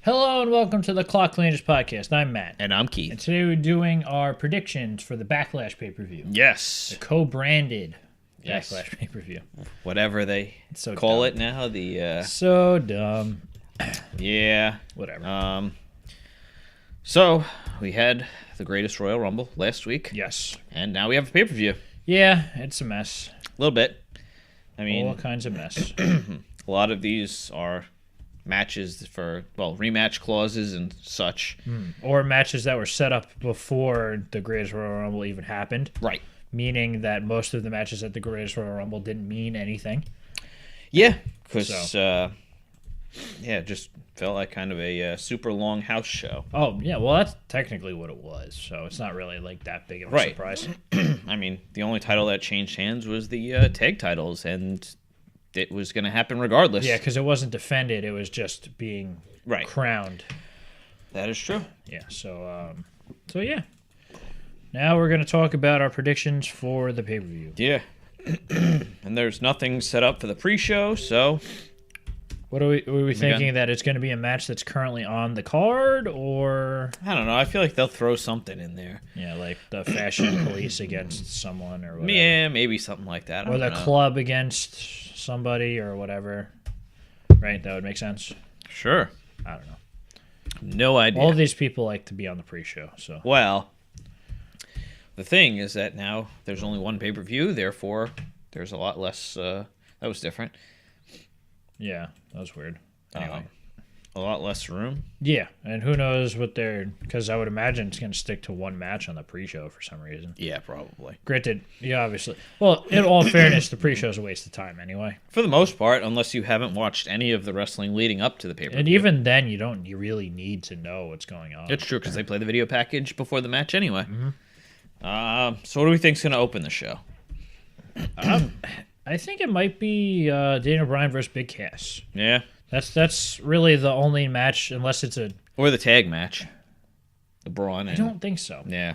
Hello and welcome to the Clocklanders podcast. I'm Matt. And I'm Keith. And today we're doing our predictions for the Backlash pay-per-view. Yes. The co-branded Yes. Backlash pay-per-view. Whatever they So call dumb. it now. So dumb. Yeah. Whatever. So we had the greatest Royal Rumble last week. Yes. And now we have a pay-per-view. Yeah, it's a mess. A little bit. I mean, All kinds of mess. a lot of these are matches for, rematch clauses and such. Or matches that were set up before the Greatest Royal Rumble even happened. Right. Meaning that most of the matches at the Greatest Royal Rumble didn't mean anything. Yeah. Because, it just felt like kind of a super long house show. Oh, yeah, well, that's technically what it was. So it's not really like that big of a surprise. I mean, the only title that changed hands was the tag titles, and it was going to happen regardless. Yeah, because it wasn't defended. It was just being crowned. That is true. Yeah, so yeah. Now we're going to talk about our predictions for the pay-per-view. Yeah. And there's nothing set up for the pre-show, so... What are we thinking that it's going to be a match that's currently on the card, or... I don't know. I feel like they'll throw something in there. Yeah, like the Fashion Police against someone or whatever. Yeah, maybe something like that. Or the Club against somebody or whatever. Right? That would make sense. Sure. I don't know. No idea. All of these people like to be on the pre-show, so... Well, the thing is that now there's only one pay-per-view, therefore there's a lot less... that was different. Yeah, that was weird. Anyway. A lot less room. Yeah, and who knows what they're... Because I would imagine it's going to stick to one match on the pre-show for some reason. Yeah, probably. Granted, yeah, obviously... Well, in all fairness, the pre-show is a waste of time anyway. For the most part, unless you haven't watched any of the wrestling leading up to the pay-per-view. And even then, you really need to know what's going on. It's true, because they play the video package before the match anyway. Mm-hmm. So what do we think's going to open the show? I think it might be Daniel Bryan versus Big Cass. Yeah. That's really the only match, unless it's a... Or the tag match. The Braun. I don't think so. Yeah.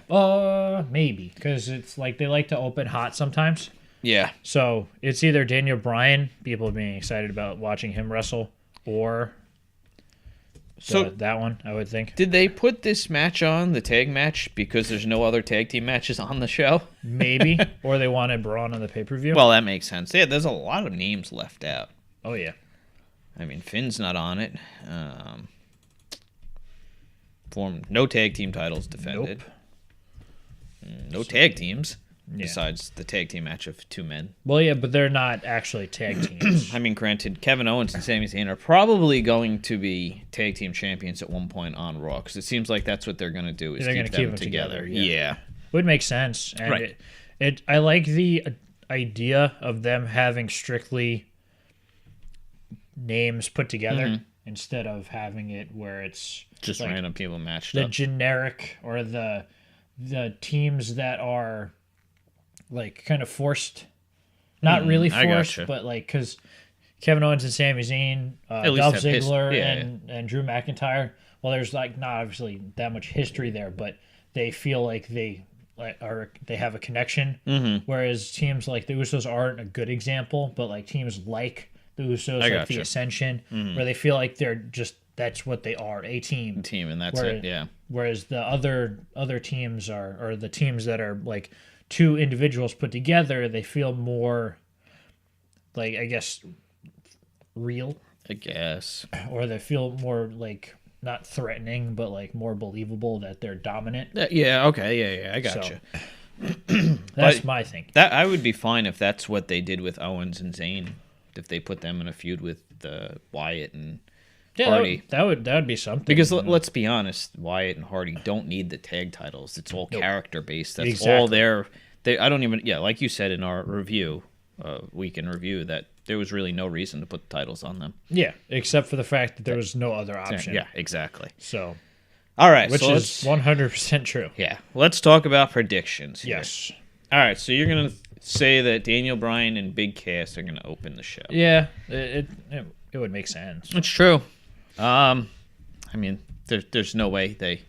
Maybe, because it's like they like to open hot sometimes. Yeah. So it's either Daniel Bryan, people being excited about watching him wrestle, or that one, I would think. Did they put this match on, the tag match, because there's no other tag team matches on the show? Maybe. Or they wanted Braun on the pay-per-view. Well, that makes sense. Yeah, there's a lot of names left out. Oh, yeah. I mean, Finn's not on it. No tag team titles defended. Nope. No tag teams. Yeah. Besides the tag team match of two men. Well, yeah, but they're not actually tag teams. I mean, granted, Kevin Owens and Sami Zayn are probably going to be tag team champions at one point on Raw, because it seems like that's what they're going to do, is keep them together. Yeah. Would make sense. And I like the idea of them having strictly names put together instead of having it where it's just like random people matched the up. Generic or the teams that are like kind of forced, not really forced, but like, because Kevin Owens and Sami Zayn, Dolph Ziggler and Drew McIntyre, well, there's like not obviously that much history there, but they feel like they have a connection, whereas teams like the Usos aren't a good example, but like teams like the Usos, like the Ascension, where they feel like they're just, that's what they are, a team, and that's it. Yeah. Whereas the other teams or the teams that are like two individuals put together, they feel more like, I guess, real. I guess. Or they feel more like not threatening, but like more believable that they're dominant. Yeah. Okay. Yeah. I got you. That's my thing. That I would be fine if that's what they did with Owens and Zayn, if they put them in a feud with Wyatt and Hardy. That would be something. Because let's be honest, Wyatt and Hardy don't need the tag titles. It's all character based. That's all their. I don't even. Yeah, like you said in our review, weekend review, that there was really no reason to put the titles on them. Yeah, except for the fact that there was no other option. Yeah, exactly. So, all right, which is 100% true. Yeah, let's talk about predictions here. Yes. All right, so you're gonna say that Daniel Bryan and Big Cass are gonna open the show. Yeah, it would make sense. It's true. I mean, there's no way they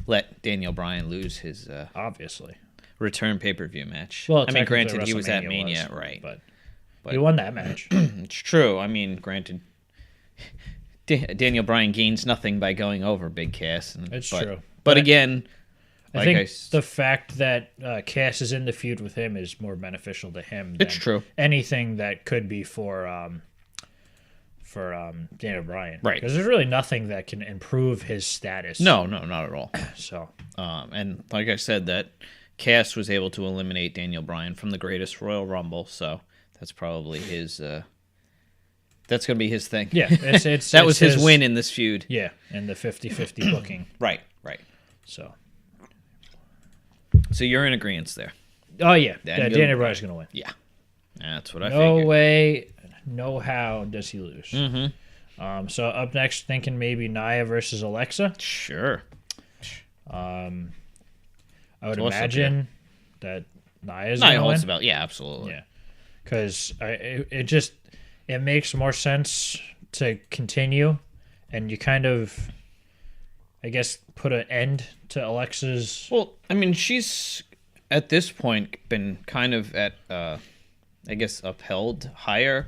let Daniel Bryan lose his obviously return pay-per-view match. Well, I mean, granted, he was at Mania, right? But he won that match. It's true. I mean, granted, Daniel Bryan gains nothing by going over Big Cass. It's true. But again, I think the fact that Cass is in the feud with him is more beneficial to him than it's true. Anything that could be for Daniel Bryan. Right. Because there's really nothing that can improve his status. No, not at all. So, and like I said, that Cass was able to eliminate Daniel Bryan from the Greatest Royal Rumble, so that's probably his. That's going to be his thing. Yeah, that was his win in this feud. Yeah, in the 50-50 booking. Right. So you're in agreement there. Oh yeah, Daniel Bryan's going to win. Yeah, that's what I figured. No way, no how does he lose. Mm-hmm. So up next, thinking maybe Nia versus Alexa. Sure. I would imagine that Nia holds the belt. Yeah, absolutely. Yeah, because it makes more sense to continue, and you kind of, I guess, put an end to Alexa's. Well, I mean, she's at this point been kind of at, I guess, upheld higher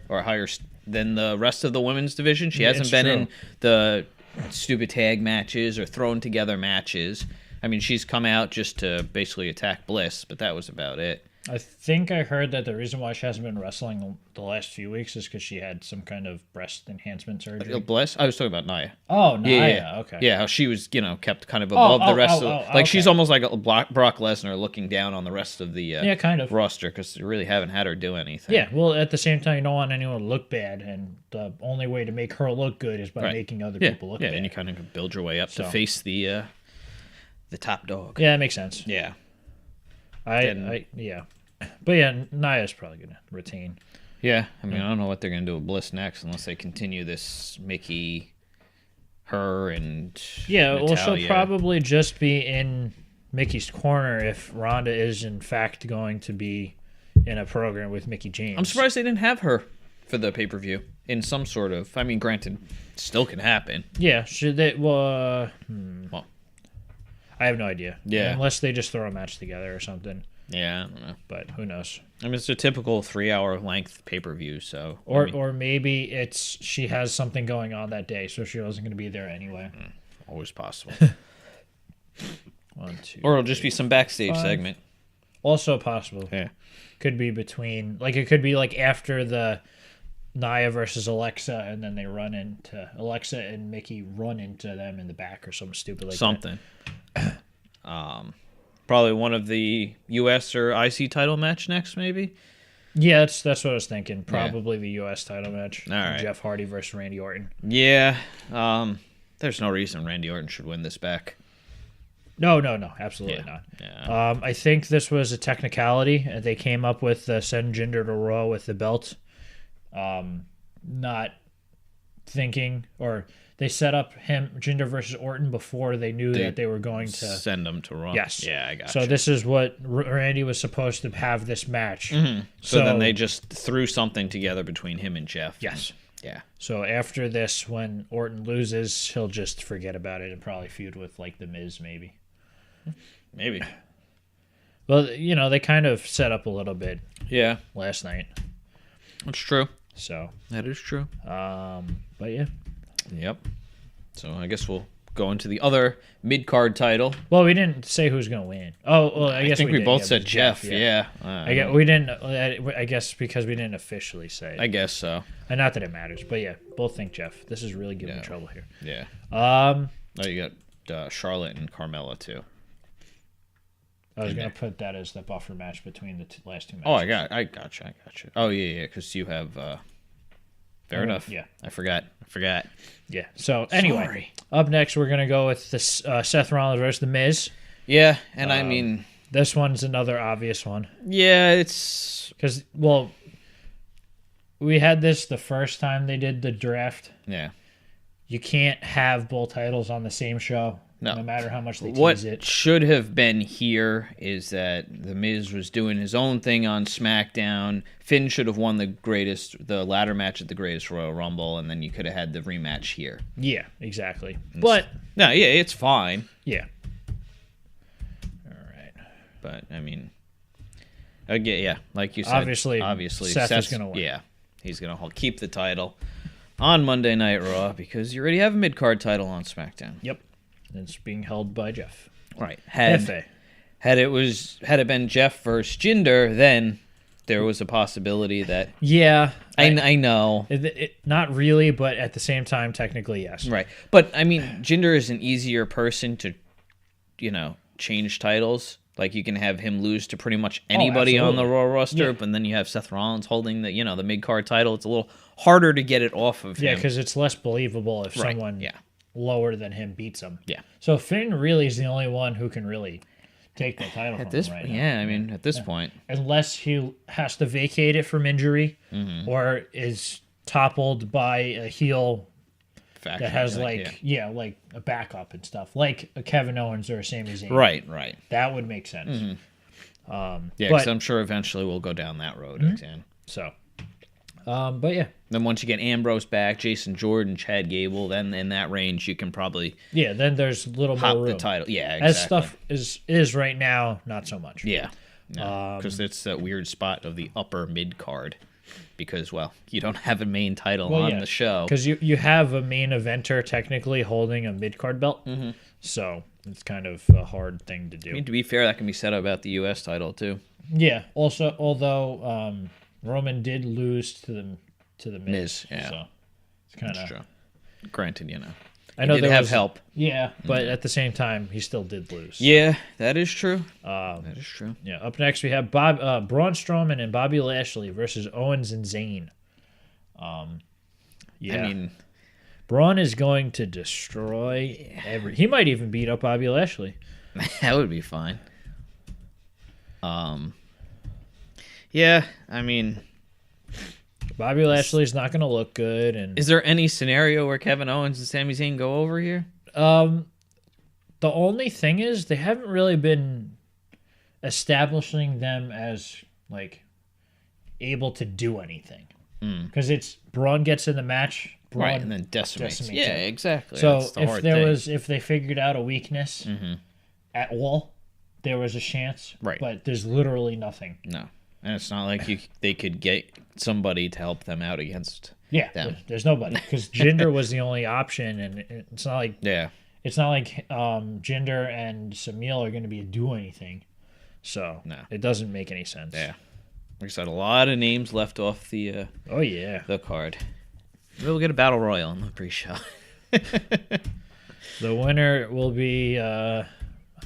than the rest of the women's division. She hasn't been in the stupid tag matches or thrown together matches. I mean, she's come out just to basically attack Bliss, but that was about it. I think I heard that the reason why she hasn't been wrestling the last few weeks is because she had some kind of breast enhancement surgery. Bliss? I was talking about Nia. Oh, Nia. Okay. Yeah, how she was, kept kind of above the rest of like she's almost like a Brock Lesnar looking down on the rest of the kind of roster because they really haven't had her do anything. Yeah, well, at the same time, you don't want anyone to look bad, and the only way to make her look good is by making other people look bad. Yeah, and you kind of build your way up to face the top dog. Yeah, that makes sense. Yeah. Yeah. But yeah, Nia's probably going to retain. Yeah, I mean, I don't know what they're going to do with Bliss next unless they continue this her and Natalia. Well, she'll probably just be in Mickey's corner if Ronda is in fact going to be in a program with Mickie James. I'm surprised they didn't have her for the pay-per-view in some sort of, I mean, granted, still can happen. Yeah, should they, well, I have no idea. Yeah. Unless they just throw a match together or something. Yeah, I don't know. But who knows? I mean, it's a typical 3-hour length pay-per-view, so... Or maybe she has something going on that day, so she wasn't going to be there anyway. Always possible. 1, 2, or it'll just be some backstage segment. Also possible. Yeah. Could be between... Like, it could be like after the Nia versus Alexa, and then they run into... Alexa and Mickie run into them in the back or something stupid like that. Something. Probably one of the U.S. or IC title match next, maybe? Yeah, that's what I was thinking. Probably the U.S. title match. All right. Jeff Hardy versus Randy Orton. Yeah. There's no reason Randy Orton should win this back. No, absolutely not. Yeah. I think this was a technicality. They came up with send Jinder to Raw with the belt. Not thinking, or they set up Jinder versus Orton before they knew that they were going to send him to Raw. Yes. Yeah, I got So this is what Randy was supposed to have this match. Mm-hmm. So then they just threw something together between him and Jeff. Yes. Yeah. So after this, when Orton loses, he'll just forget about it and probably feud with like The Miz, maybe. Maybe. Well, they kind of set up a little bit. Yeah. Last night. That's true. So that is true. But yeah. Yep. So I guess we'll go into the other mid-card title. Well, we didn't say who's going to win. Oh, well, I guess we both said Jeff. Yeah. We didn't. I guess because we didn't officially say it. I guess so. And not that it matters, but yeah, both think Jeff. This is really giving me trouble here. Yeah. You got Charlotte and Carmella too. I was going to put that as the buffer match between the last two matches. Oh, I got you. Oh yeah, because you have. Fair enough. Yeah. I forgot. Yeah. So anyway, up next we're gonna go with this Seth Rollins versus The Miz. Yeah, and I mean this one's another obvious one. Yeah, it's because we had this the first time they did the draft. Yeah. You can't have both titles on the same show. No matter how much they tease it. What should have been here is that The Miz was doing his own thing on SmackDown. Finn should have won the ladder match at the Greatest Royal Rumble, and then you could have had the rematch here. Yeah, exactly. But no, yeah, it's fine. Yeah. All right. But I mean, again, yeah, like you said, obviously, Seth is going to win. Yeah, he's going to keep the title. on Monday Night Raw because you already have a mid-card title on SmackDown. Yep. It's being held by Jeff. Right. Had it been Jeff versus Jinder, then there was a possibility that... Yeah. I know. Not really, but at the same time, technically, yes. Right. But, I mean, Jinder is an easier person to, change titles. Like, you can have him lose to pretty much anybody on the Raw roster, but then you have Seth Rollins holding the mid-card title. It's a little harder to get it off of him. Yeah, because it's less believable if someone lower than him beats him. Yeah. So Finn really is the only one who can really take the title from him right now. Yeah, I mean, at this point. Unless he has to vacate it from injury or is toppled by a heel faction that has like a backup and stuff, like a Kevin Owens or a Sami Zayn. Right. That would make sense. Because I'm sure eventually we'll go down that road again. So, but yeah. Then once you get Ambrose back, Jason Jordan, Chad Gable, then in that range you can probably then there's a little more room. The title. Yeah, exactly. As stuff is right now, not so much. Yeah. Because it's that weird spot of the upper mid card. Because, you don't have a main title on the show. Because you have a main eventer technically holding a mid-card belt. So it's kind of a hard thing to do. I mean, to be fair, that can be said about the U.S. title, too. Yeah. Also, although Roman did lose to the Miz. Yeah. So it's kind of... true. Granted, I know he did have help. Yeah, but at the same time, he still did lose. Yeah, that is true. That is true. Yeah. Up next, we have Braun Strowman and Bobby Lashley versus Owens and Zayn. I mean, Braun is going to destroy he might even beat up Bobby Lashley. That would be fine. Yeah, I mean, Bobby Lashley's not going to look good. And is there any scenario where Kevin Owens and Sami Zayn go over here? The only thing is they haven't really been establishing them as able to do anything. Because it's Braun gets in the match, Braun and then decimates. Yeah, him. Exactly. So if they figured out a weakness at all, there was a chance. Right. But there's literally nothing. No. And it's not like they could get somebody to help them out against them. There's nobody because Jinder was the only option, and it's not like Jinder and Samil are going to do anything. So it doesn't make any sense. Yeah, like I said, a lot of names left off the the card. We'll get a battle royal in the pre-show. The winner will be I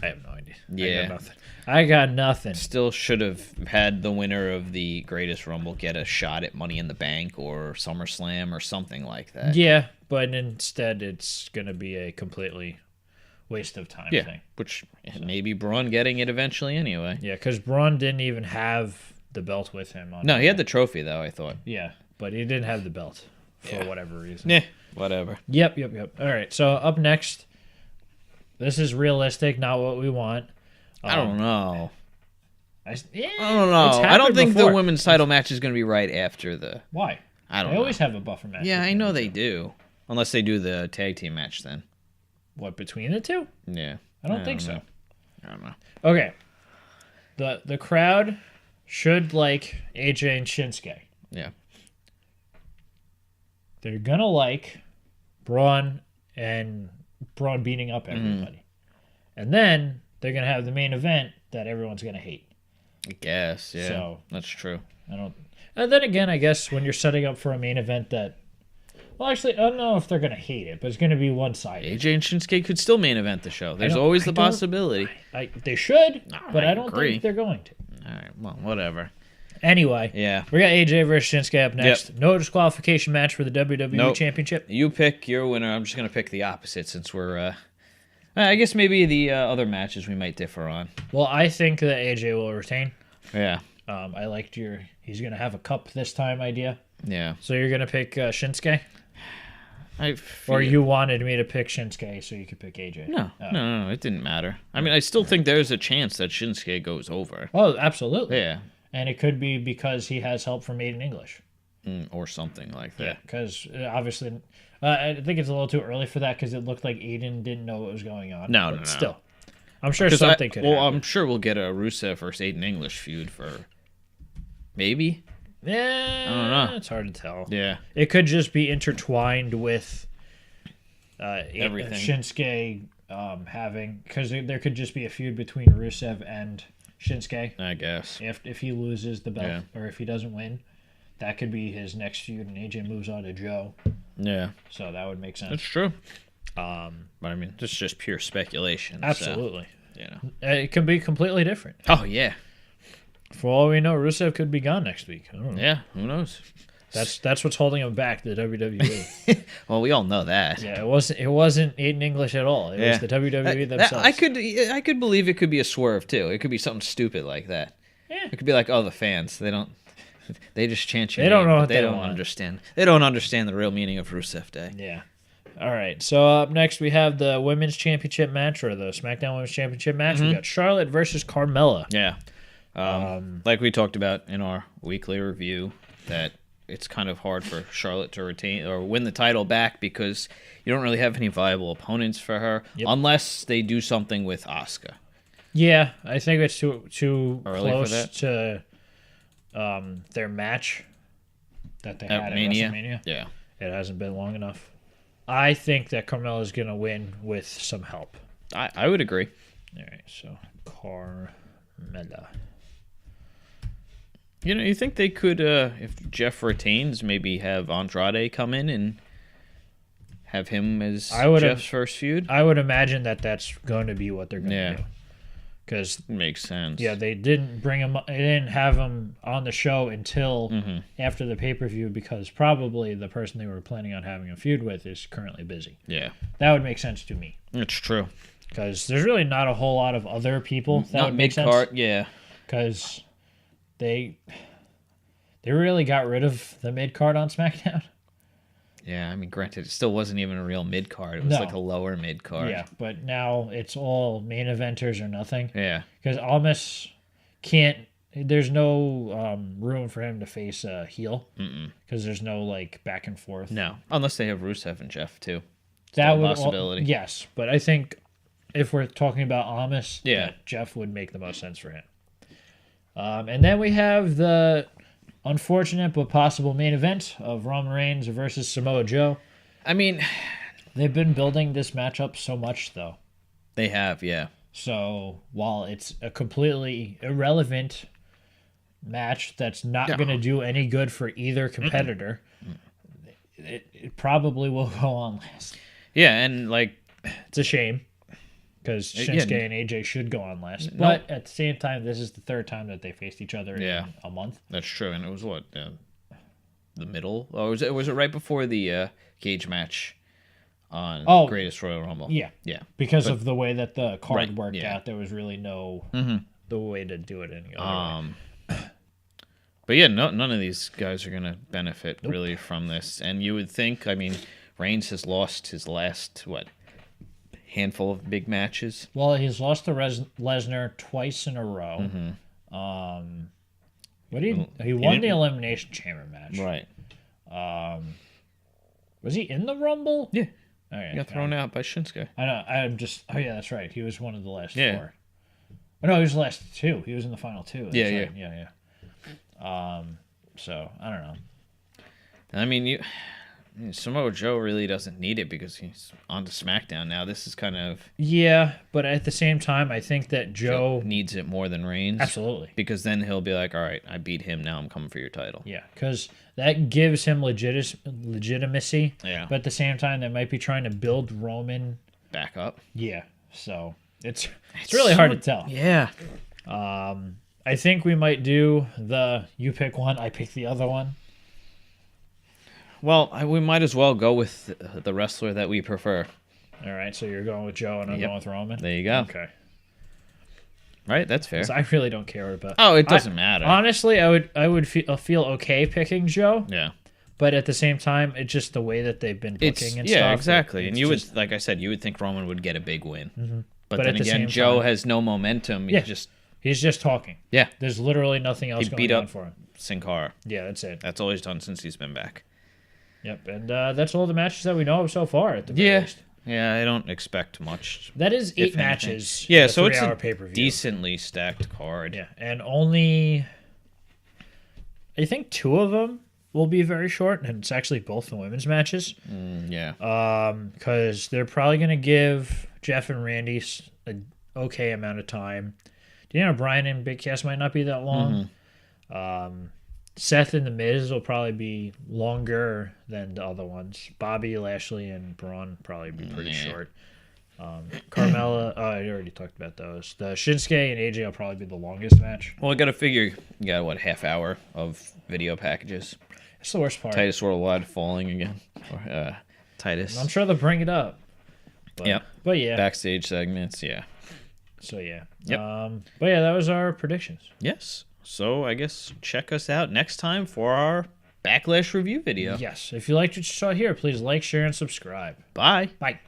have no idea. Yeah. I got nothing. Still should have had the winner of the Greatest Rumble get a shot at Money in the Bank or SummerSlam or something like that. Yeah, but instead it's going to be a completely waste of time thing. Which maybe Braun getting it eventually anyway. Yeah, because Braun didn't even have the belt with him. No, he had the trophy, though, I thought. Yeah, but he didn't have the belt for whatever reason. Yeah, whatever. Yep. All right, so up next, this is realistic, not what we want. I don't know. I don't know. I don't think the women's title match is going to be right after the... Why? I don't know. They always have a buffer match. Yeah, I know they do. Unless they do the tag team match then. What, between the two? Yeah. I don't think so. I don't know. Okay. The crowd should like AJ and Shinsuke. Yeah. They're going to like Braun beating up everybody. And then... they're going to have the main event that everyone's going to hate. I guess, yeah. So, that's true. And then again, I guess when you're setting up for a main event that... well, actually, I don't know if they're going to hate it, but it's going to be one-sided. AJ and Shinsuke could still main event the show. There's always the possibility. They should, but I don't think they're going to. All right, well, whatever. Anyway, we got AJ versus Shinsuke up next. Yep. No disqualification match for the WWE Championship. You pick your winner. I'm just going to pick the opposite since we're... I guess maybe the other matches we might differ on. Well, I think that AJ will retain. Yeah. I liked he's going to have a cup this time idea. Yeah. So you're going to pick Shinsuke? Or you wanted me to pick Shinsuke so you could pick AJ? No, it didn't matter. I mean, I still think there's a chance that Shinsuke goes over. Oh, absolutely. Yeah. And it could be because he has help from Aiden English. Or something like that. Yeah, because obviously... I think it's a little too early for that because it looked like Aiden didn't know what was going on. No. Still, I'm sure something could happen. I'm sure we'll get a Rusev versus Aiden English feud for maybe Yeah, I don't know. It's hard to tell. Yeah, it could just be intertwined with everything. Shinsuke having, because there could just be a feud between Rusev and Shinsuke. I guess If he loses the belt or if he doesn't win, that could be his next feud, and AJ moves on to Joe. Yeah, so that would make sense. That's true. But I mean, this is just pure speculation. Absolutely. So, it could be completely different. Oh yeah. For all we know, Rusev could be gone next week. I don't know. Yeah, who knows? That's what's holding him back, the WWE. Well, we all know that. Yeah, it wasn't Aiden English at all. It was the WWE themselves. I could believe it could be a swerve too. It could be something stupid like that. Yeah. It could be like, the fans, they just chant your name. They don't know what they don't understand. They don't understand the real meaning of Rusev Day. Yeah. All right. So up next we have the Women's Championship match, or the SmackDown Women's Championship match. We got Charlotte versus Carmella. Yeah. Like we talked about in our weekly review, that it's kind of hard for Charlotte to retain or win the title back because you don't really have any viable opponents for her unless they do something with Asuka. Yeah, I think it's too early close for that. To their match that they had at WrestleMania. Yeah. It hasn't been long enough. I think that Carmella is going to win with some help. I would agree. All right, so Carmella. You think they could, if Jeff retains, maybe have Andrade come in and have him as Jeff's first feud? I would imagine that that's going to be what they're going to do. Because makes sense. Yeah, they didn't bring him. They didn't have him on the show until after the pay-per-view, because probably the person they were planning on having a feud with is currently busy. Yeah, that would make sense to me. It's true. Because there's really not a whole lot of other people that would make sense. Mid-card, yeah. Because they really got rid of the mid-card on SmackDown. Yeah, I mean, granted, it still wasn't even a real mid-card. It was like a lower mid-card. Yeah, but now it's all main eventers or nothing. Yeah. Because Almas can't... There's no room for him to face a heel. Because there's no, back and forth. No, unless they have Rusev and Jeff, too. That would... possibility. Yes, but I think if we're talking about Almas, Jeff would make the most sense for him. And then we have the unfortunate but possible main event of Roman Reigns versus Samoa Joe. I mean, they've been building this matchup so much, though. They have, yeah. So while it's a completely irrelevant match that's not going to do any good for either competitor, it probably will go on last. Yeah, and it's a shame. Because Shinsuke and AJ should go on last. But at the same time, this is the third time that they faced each other in a month. That's true. And it was what? The middle? Oh, was it right before the cage match on Greatest Royal Rumble? Yeah. Yeah. Because of the way that the card worked out, there was really no the way to do it any other way. But yeah, none of these guys are going to benefit really from this. And you would think, I mean, Reigns has lost his last, handful of big matches. Well, he's lost to Lesnar twice in a row. He won the Elimination Chamber match. Right. Was he in the Rumble? Yeah. Okay, he got thrown out by Shinsuke. I know. I'm just... Oh, yeah, that's right. He was one of the last four. Oh, no, he was the last two. He was in the final two. Yeah. So, I don't know. I mean, Samoa Joe really doesn't need it because he's on to SmackDown now. This is kind of... Yeah, but at the same time, I think that Joe needs it more than Reigns. Absolutely. Because then he'll be like, all right, I beat him, now I'm coming for your title. Yeah, because that gives him legitimacy. Yeah. But at the same time, they might be trying to build Roman... back up. Yeah, so it's really hard to tell. Yeah. I think we might do you pick one, I pick the other one. Well, we might as well go with the wrestler that we prefer. All right, so you're going with Joe and I'm going with Roman? There you go. Okay. Right, that's fair. I really don't care about... Oh, it doesn't matter. Honestly, I would feel okay picking Joe. Yeah. But at the same time, it's just the way that they've been booking and stuff. Yeah, exactly. And you would, like I said, you would think Roman would get a big win. But then again, Joe has no momentum. He's just talking. Yeah. There's literally nothing else going on for him. Sin Cara. Yeah, that's it. That's all he's done since he's been back. Yep, and that's all the matches that we know of so far at the very least. Yeah, I don't expect much. That is 8 matches. Yeah, so it's a pay-per-view. Decently stacked card. Yeah, and only I think 2 of them will be very short, and it's actually both the women's matches. Yeah. Because they're probably going to give Jeff and Randy an okay amount of time. Daniel Bryan and Big Cass might not be that long. Seth and The Miz will probably be longer than the other ones. Bobby, Lashley, and Braun probably be pretty short. Carmella, I already talked about those. The Shinsuke and AJ will probably be the longest match. Well, I got to figure you got, what, half hour of video packages. That's the worst part. Titus Worldwide falling again. Titus. I'm sure they'll bring it up. But, But yeah. Backstage segments, yeah. So yeah. Yep. But yeah, that was our predictions. Yes. So I guess check us out next time for our Backlash review video. Yes. If you liked what you saw here, please like, share, and subscribe. Bye. Bye.